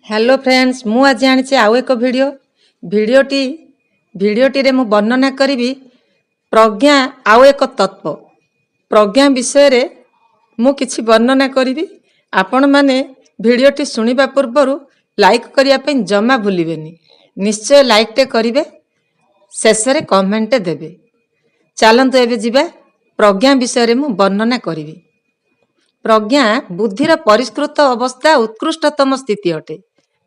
Hello friends, मु आज आनी आउ एक भिडियोटी रे मु वर्णना करी प्रज्ञा आउ एक तत्व प्रज्ञा विषय रे मु किछि वर्णना करी। आपण माने भिडियोटी सुनिबा पूर्व लाइक करिया पे जमा भूलिबेनी। निश्चय लाइक टे करिवे, शेष रे कमेंट देबे। चलंतु एबे जिबा प्रज्ञा विषय रे मु वर्णना करी। प्रज्ञा बुद्धिर परिष्कृत अवस्था उत्कृष्टतम स्थिति अटे,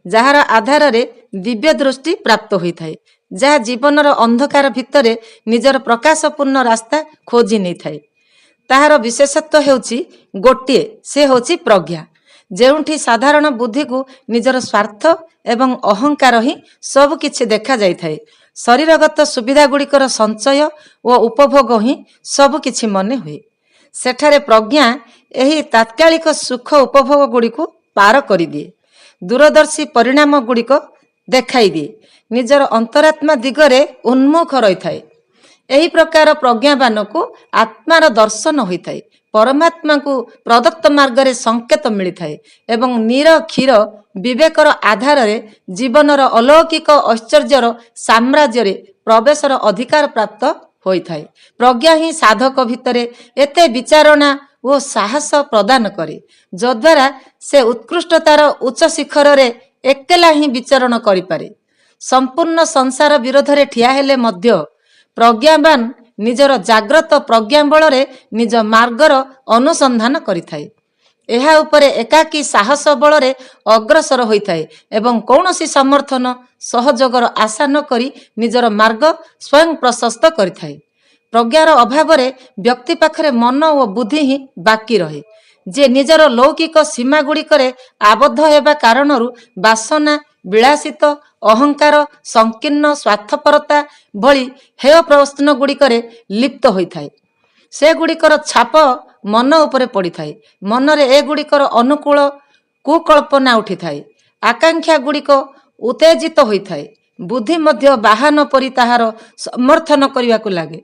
जार आधार रे दिव्य दृष्टि प्राप्त होता है, जहाँ जीवनर अंधकार भितर निजर प्रकाशपूर्ण रास्ता खोजी नहीं थाए। ताहार विशेषत्व हेउची गोटिए, से होची प्रज्ञा, जेउठी साधारण बुद्धि को निजर स्वार्थ एवं अहंकार ही सब किछि देखा जाय थाए। शरीरगत सुविधा गुड़िकर संचय और उपभोग ही सब किछि मने हुए। सेठारे प्रज्ञा एही तात्कालिक सुख उपभोग गुड़ी को पार कर दिए, दूरदर्शी परिणाम गुड़िक देखाई दिए, निजर अंतरात्मा दिगरे उन्मुख रही थाए। एही प्रकार प्रज्ञावान को आत्मार दर्शन होता है, परमात्मा को प्रदत्त मार्ग रे संकेत मिलता है एवं नीर क्षीर विवेकर आधार रे जीवनर अलौकिक ऐश्वर्यर साम्राज्य रे प्रवेशर अधिकार प्राप्त होता है। प्रज्ञा ही साधक भितरे एते विचारणा वो साहस प्रदान करे, जद्वारा से उत्कृष्टतार उच्च शिखर रे एकेला ही विचरण करि पारे। संपूर्ण संसार विरोध रे ठिया हेले मध्य प्रज्ञावान निजर जाग्रत प्रज्ञा बल रे निज मार्गर अनुसंधान करिथाए। एहा उपरे एकाकी साहस बल रे अग्रसर होइथाए एवं कौनसी समर्थन सहयोगर आशा न करी निजर मार्ग स्वयं प्रशस्त करिथाए। प्रज्ञार अभाव रे व्यक्ति पाखरे मन और बुद्धि ही बाकी रहे, जे निजर लौकिक सीमा गुड़िकरे आबद्ध हेबा कारणरु वासना, विलासित, अहंकार, संकीर्ण स्वार्थपरता भली हेय प्रश्न गुड़िकरे लिप्त होइथाए। से गुड़िकर छाप मन उपरे पड़ी थाए। मन रे ए गुड़िकर अनुकूल कुकल्पना उठी थाए। आकांक्षा गुड़िक उत्तेजित होइथाए। बुद्धि मध्य बाहन परि ताहार समर्थन करिवाकु लागे।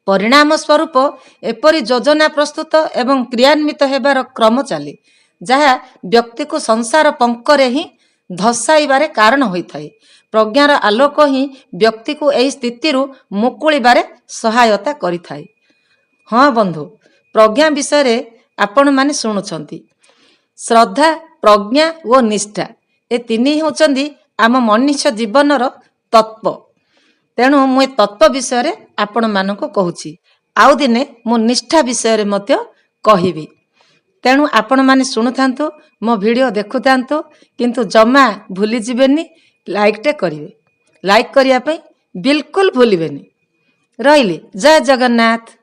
परिणाम स्वरूप एपरी योजना प्रस्तुत एवं क्रियान्वित हेबार क्रम चले, जहाँ व्यक्ति को संसार पंकरे ही धसाइबारे कारण होइथाए। प्रज्ञार आलोक ही व्यक्ति को एही स्थिति मुकुलिबारे सहायता करिथाए। हाँ बंधु, प्रज्ञा विषय रे आपण माने शुणुछंती। श्रद्धा, प्रज्ञा और निष्ठा ए तीनी होचंदी आम मनुष्य जीवनर तत्व। तेणु मु तत्व विषय रे आपण मानक कहूची। आउ दिने मु निष्ठा विषय रे मध्य कहिबी। तेणु आपण माने शुणुथांतु, मो वीडियो देखुथांतु, किंतु जमा भूली जिबेनी, लाइक टे करिवे। लाइक करिया पई बिल्कुल भूलिबेनी। रहिली। जय जगन्नाथ।